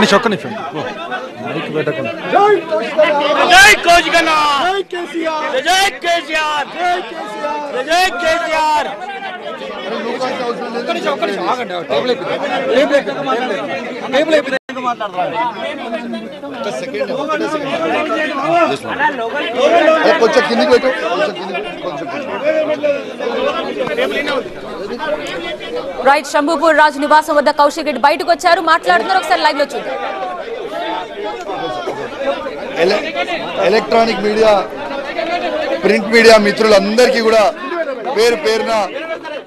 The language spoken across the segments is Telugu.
నిమిషం మైక్ పెట్టకండి. జై కోజికన్నా, జై కేసీఆర్, జై కేసీఆర్. కొంచెం కిందికి పెట్టు. రైట్, శంభూపూర్ రాజు నివాసం వద్ద కౌశిక్ రెడ్డి బయటకు వచ్చారు, మాట్లాడుతున్నారు. ఒకసారి లైవ్ లో చూద్దాం. ఎలక్ట్రానిక్ మీడియా, ప్రింట్ మీడియా మిత్రులందరికీ కూడా పేరు పేరున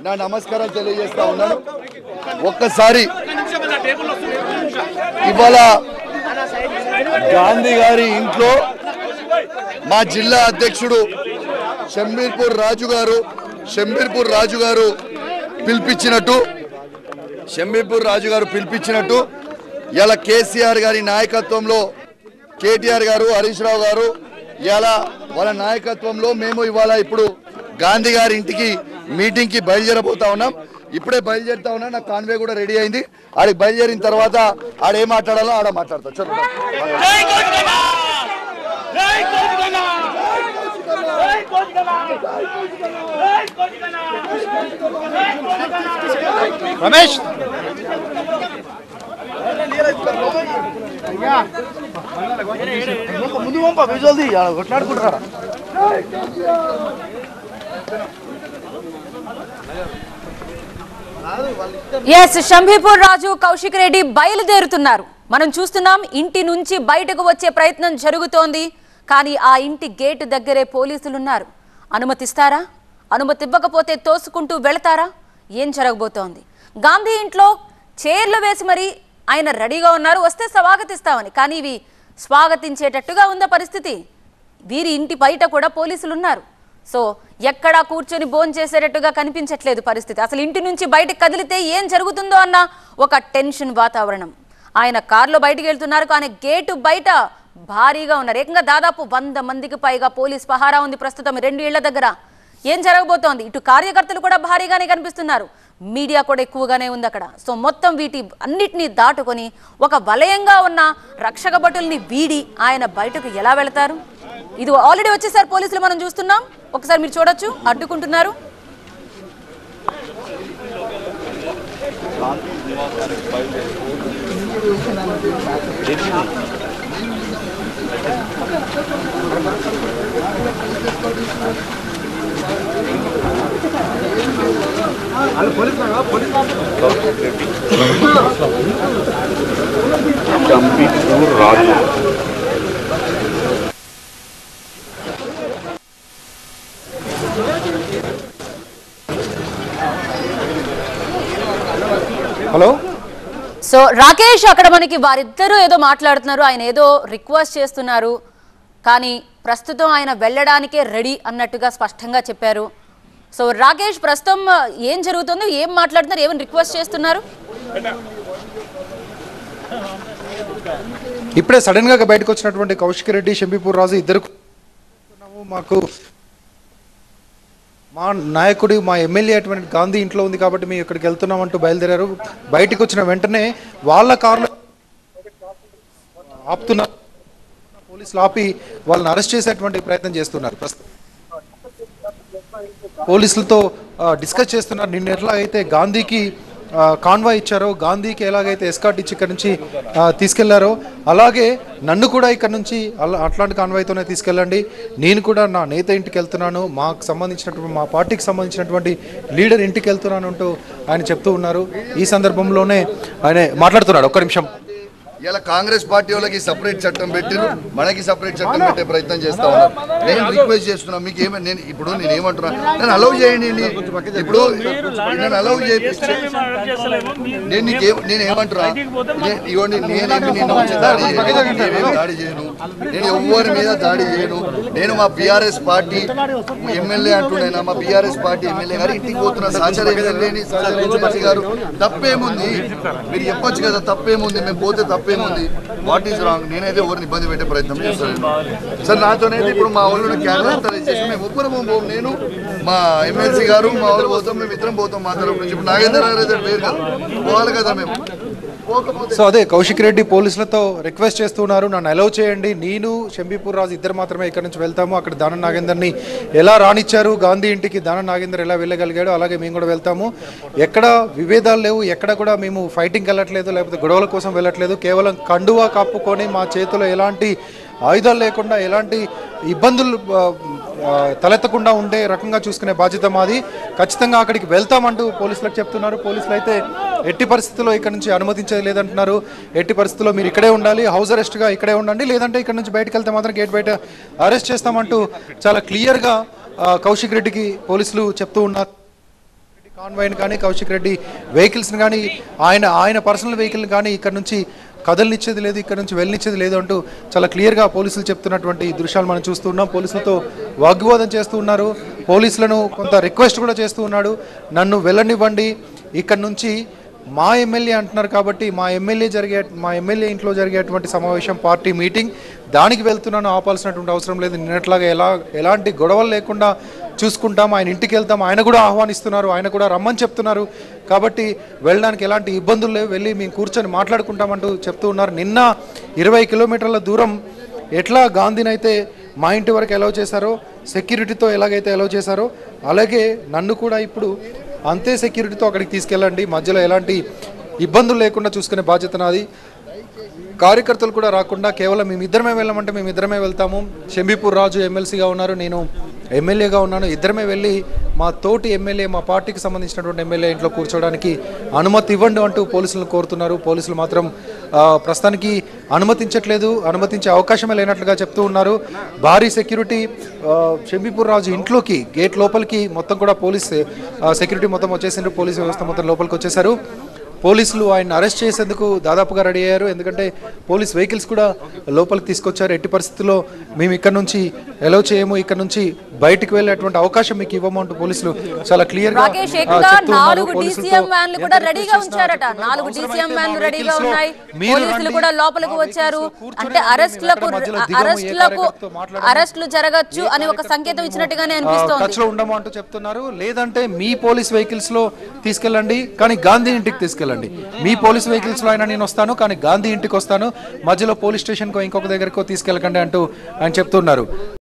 నా నమస్కారం తెలియజేస్తా ఉన్నాను. ఒక్కసారి ఇవాళ గాంధీ గారి ఇంట్లో మా జిల్లా అధ్యక్షుడు షంబీర్పూర్ రాజు గారు పిలిపించినట్టు ఇలా కేసీఆర్ గారి నాయకత్వంలో కేటీఆర్ గారు, హరీష్ రావు గారు ఇలా వాళ్ళ నాయకత్వంలో మేము ఇవాళ ఇప్పుడు గాంధీ గారి ఇంటికి మీటింగ్ కి బయలుదేరబోతా ఉన్నాం. ఇప్పుడే బయలుదేరుతా ఉన్నా, నా కాన్వే కూడా రెడీ అయింది. ఆడికి బయలుదేరిన తర్వాత ఆడేం మాట్లాడాలో ఆడ మాట్లాడతా. చదువు రమేష్ ముందు కొట్లాడుకుంటారా? ఎస్, శంభీపూర్ రాజు, కౌశిక్ రెడ్డి బయలుదేరుతున్నారు. మనం చూస్తున్నాం, ఇంటి నుంచి బయటకు వచ్చే ప్రయత్నం జరుగుతోంది. కానీ ఆ ఇంటి గేటు దగ్గరే పోలీసులున్నారు. అనుమతిస్తారా? అనుమతి ఇవ్వకపోతే తోసుకుంటూ వెళతారా? ఏం జరగబోతోంది? గాంధీ ఇంట్లో చైర్లు వేసి మరి ఆయన రెడీగా ఉన్నారు, వస్తే స్వాగతిస్తామని. కానీ ఇవి స్వాగతించేటట్టుగా ఉందా పరిస్థితి? వీరి ఇంటి బయట కూడా పోలీసులు ఉన్నారు. సో ఎక్కడా కూర్చొని భోంచేసేటట్టుగా కనిపించట్లేదు పరిస్థితి. అసలు ఇంటి నుంచి బయటకు కదిలితే ఏం జరుగుతుందో అన్న ఒక టెన్షన్ వాతావరణం. ఆయన కారులో బయటికి వెళ్తున్నారు, కానీ గేటు బయట భారీగా ఉన్నారు. ఏకంగా దాదాపు 100 మందికి పైగా పోలీస్ పహారా ఉంది ప్రస్తుతం 2 ఇళ్ల దగ్గర. ఏం జరగబోతోంది? ఇటు కార్యకర్తలు కూడా భారీగానే కనిపిస్తున్నారు, మీడియా కూడా ఎక్కువగానే ఉంది అక్కడ. సో మొత్తం వీటి అన్నిటినీ దాటుకొని ఒక వలయంగా ఉన్న రక్షక భటుల్ని వీడి ఆయన బయటకు ఎలా వెళతారు? ఇది ఆల్రెడీ వచ్చేసారు పోలీసులు, మనం చూస్తున్నాం. ఒకసారి మీరు చూడొచ్చు, అడ్డుకుంటున్నారు. శంబీపూర్ రాజు హలో. సో రాకేష్, అక్కడ మనకి వారిద్దరూ ఏదో మాట్లాడుతున్నారు, ఆయన ఏదో రిక్వెస్ట్ చేస్తున్నారు. కానీ ప్రస్తుతం ఆయన వెళ్ళడానికే రెడీ అన్నట్టుగా స్పష్టంగా చెప్పారు. సో రాకేష్, ప్రస్తుతం ఏం జరుగుతుందో, ఏం మాట్లాడుతున్నారు, ఏమైనా రిక్వెస్ట్ చేస్తున్నారు? ఇప్పుడే సడన్ గా బయటకు వచ్చినటువంటి కౌశిక్ రెడ్డి, శంబీపూర్ రాజు ఇద్దరు మాకు మా నాయకుడు, మా ఎమ్మెల్యే అటువంటి గాంధీ ఇంట్లో ఉంది కాబట్టి మేము ఇక్కడికి వెళ్తున్నామంటూ బయలుదేరారు. బయటకు వచ్చిన వెంటనే వాళ్ళ కారులో ఆపుతున్నారు, పోలీసులు ఆపి వాళ్ళని అరెస్ట్ చేసేటువంటి ప్రయత్నం చేస్తున్నారు. పోలీసులతో డిస్కస్ చేస్తున్నారు. నిన్న ఎట్లా అయితే గాంధీకి కాన్వాయ్ ఇచ్చారో, గాంధీకి ఎలాగైతే ఎస్కార్ట్ ఇచ్చి ఇక్కడ నుంచి తీసుకెళ్లారో, అలాగే నన్ను కూడా ఇక్కడ నుంచి అట్లాంటి కాన్వాయ్తోనే తీసుకెళ్ళండి, నేను కూడా నా నేత ఇంటికి వెళ్తున్నాను, మాకు సంబంధించినటువంటి మా పార్టీకి సంబంధించినటువంటి లీడర్ ఇంటికి వెళ్తున్నాను అంటూ ఆయన చెప్తూ ఉన్నారు. ఈ సందర్భంలోనే ఆయన మాట్లాడుతున్నాడు. ఒక్క నిమిషం. ఇలా కాంగ్రెస్ పార్టీ వాళ్ళకి సపరేట్ చట్టం పెట్టిరు, మనకి సపరేట్ చట్టం పెట్టే ప్రయత్నం చేస్తా ఉన్నారు. నేను రిక్వెస్ట్ చేస్తున్నా, మీకు ఏమైనా నేను ఏమంటున్నా, నేను అలౌ చేయండి. ఇప్పుడు నేను అలౌ చేపిస్తే నేను ఏమంటున్నా, ఇవ్వండి, నేనేమి నిన్న వచ్చి దాడి చేయను, నేను ఎవరి మీద దాడి చేయను. నేను మా బీఆర్ఎస్ పార్టీ ఎమ్మెల్యే అంటున్నాను, మా బీఆర్ఎస్ పార్టీ ఎమ్మెల్యే గారు ఇంటికి పోతున్నా. సహచర ఎమ్మెల్యేని సహచరించమని గారు, తప్పేముంది? మీరు చెప్పొచ్చు కదా, తప్పేముంది? మేము పోతే తప్పేముంది? What is wrong? నేనైతే ఎవరిని ఇబ్బంది పెట్టే ప్రయత్నం చేస్తాను సార్. నాతోనైతే ఇప్పుడు మా వాళ్ళు క్యాన్సర్ చేసి మేము ఒక్కరు పోము, నేను మా ఎమ్మెల్సీ గారు మా వాళ్ళు పోతాం, మేము ఇద్దరం పోతాం మా తరపు నుంచి. ఇప్పుడు నాగేంద్ర గారు అయితే వేరు కదా, పోవాలి కదా మేము. సో అదే కౌశిక్ రెడ్డి పోలీసులతో రిక్వెస్ట్ చేస్తున్నారు, నన్ను అలౌ చేయండి, నేను షంబీపూర్ రాజు ఇద్దరు మాత్రమే ఇక్కడ నుంచి వెళ్తాము. అక్కడ దానం నాగేందర్ని ఎలా రానిచ్చారు గాంధీ ఇంటికి, దానం నాగేందర్ ఎలా వెళ్ళగలిగాడు, అలాగే మేము కూడా వెళ్తాము. ఎక్కడ విభేదాలు లేవు, ఎక్కడ కూడా మేము ఫైటింగ్కి వెళ్ళట్లేదు, లేకపోతే గొడవల కోసం వెళ్ళట్లేదు. కేవలం కండువా కప్పుకొని మా చేతిలో ఎలాంటి ఆయుధాలు లేకుండా ఎలాంటి ఇబ్బందులు తలెత్తకుండా ఉండే రకంగా చూసుకునే బాధ్యత మాది. ఖచ్చితంగా అక్కడికి వెళ్తామంటూ పోలీసులకు చెప్తున్నారు. పోలీసులు అయితే ఎట్టి పరిస్థితుల్లో ఇక్కడ నుంచి అనుమతించేది లేదంటున్నారు. ఎట్టి పరిస్థితుల్లో మీరు ఇక్కడే ఉండాలి, హౌస్ అరెస్ట్గా ఇక్కడే ఉండండి, లేదంటే ఇక్కడ నుంచి బయటకు వెళ్తే మాత్రం గేట్ బయట అరెస్ట్ చేస్తామంటూ చాలా క్లియర్గా కౌశిక్ రెడ్డికి పోలీసులు చెప్తూ ఉన్నారు. కాన్వాయ్ని కానీ కౌశిక్ రెడ్డి వెహికల్స్ని కానీ ఆయన పర్సనల్ వెహికల్ని కానీ ఇక్కడ నుంచి కదలనిచ్చేది లేదు, ఇక్కడ నుంచి వెళ్ళనిచ్చేది లేదు అంటూ చాలా క్లియర్గా పోలీసులు చెప్తున్నటువంటి దృశ్యాలు మనం చూస్తూ ఉన్నాం. పోలీసులతో వాగ్వివాదం చేస్తూ ఉన్నారు, పోలీసులను కొంత రిక్వెస్ట్ కూడా చేస్తూ ఉన్నాడు. నన్ను వెళ్ళనివ్వండి, ఇక్కడ నుంచి మా ఎమ్మెల్యే అంటున్నారు కాబట్టి మా ఎమ్మెల్యే ఇంట్లో జరిగేటువంటి సమావేశం, పార్టీ మీటింగ్, దానికి వెళ్తున్నాను, ఆపాల్సినటువంటి అవసరం లేదు. నిన్నట్లాగా ఎలాంటి గొడవలు లేకుండా చూసుకుంటాం, ఆయన ఇంటికి వెళ్తాం, ఆయన కూడా ఆహ్వానిస్తున్నారు, ఆయన కూడా రమ్మని చెప్తున్నారు, కాబట్టి వెళ్ళడానికి ఎలాంటి ఇబ్బందులు లేవు, వెళ్ళి మేము కూర్చొని మాట్లాడుకుంటామంటూ చెప్తూ ఉన్నారు. నిన్న 20 కిలోమీటర్ల దూరం ఎట్లా గాంధీని అయితే మా ఇంటి వరకు అలౌ చేశారో, సెక్యూరిటీతో ఎలాగైతే అలౌ చేశారో, అలాగే నన్ను కూడా ఇప్పుడు అంతే సెక్యూరిటీతో అక్కడికి తీసుకెళ్ళండి, మధ్యలో ఎలాంటి ఇబ్బందులు లేకుండా చూసుకునే బాధ్యత నాది. కార్యకర్తలు కూడా రాకుండా కేవలం మేమిద్దరమే వెళ్ళమంటే మేమిద్దరమే వెళ్తాము. షంబీపూర్ రాజు ఎమ్మెల్సీగా ఉన్నారు, నేను ఎమ్మెల్యేగా ఉన్నాను, ఇద్దరమే వెళ్ళి మా తోటి ఎమ్మెల్యే, మా పార్టీకి సంబంధించినటువంటి ఎమ్మెల్యే ఇంట్లో కూర్చోవడానికి అనుమతి ఇవ్వండి అంటూ పోలీసులను కోరుతున్నారు. పోలీసులు మాత్రం ప్రస్తుతానికి అనుమతించట్లేదు, అనుమతించే అవకాశమే లేనట్లుగా చెప్తూ ఉన్నారు. భారీ సెక్యూరిటీ షంబీపూర్ రాజు ఇంట్లోకి గేట్ లోపలికి మొత్తం కూడా పోలీస్ సెక్యూరిటీ మొత్తం వచ్చేసారు, పోలీస్ వ్యవస్థ మొత్తం లోపలికి వచ్చేసారు. పోలీసులు ఆయన అరెస్ట్ చేసేందుకు దాదాపుగా రెడీ అయ్యారు, ఎందుకంటే పోలీస్ వెహికల్స్ కూడా లోపలికి తీసుకొచ్చారు. ఎట్టి పరిస్థితుల్లో మేము ఇక్కడ నుంచి అలౌ చేయము, ఇక్కడ నుంచి బయటికి వెళ్ళేటువంటి అవకాశం మీకు ఇవ్వము అంటూ పోలీసులు చాలా క్లియర్ గా జరగచ్చు అని ఒక సంకేతం ఇచ్చినట్టుగానే అనిపిస్తోంది. టచ్ లో ఉండము అంటూ చెప్తున్నారు. లేదంటే మీ పోలీస్ వెహికల్స్ లో తీసుకెళ్ళండి, కానీ గాంధీ ఇంటికి తీసుకెళ్ళండి. మీ పోలీస్ వెహికల్స్ లో అయినా నేను వస్తాను, కానీ గాంధీ ఇంటికి వస్తాను, మధ్యలో పోలీస్ స్టేషన్ కో ఇంకొక దగ్గరకో తీసుకెళ్ళకండి అంటూ ఆయన చెప్తున్నారు.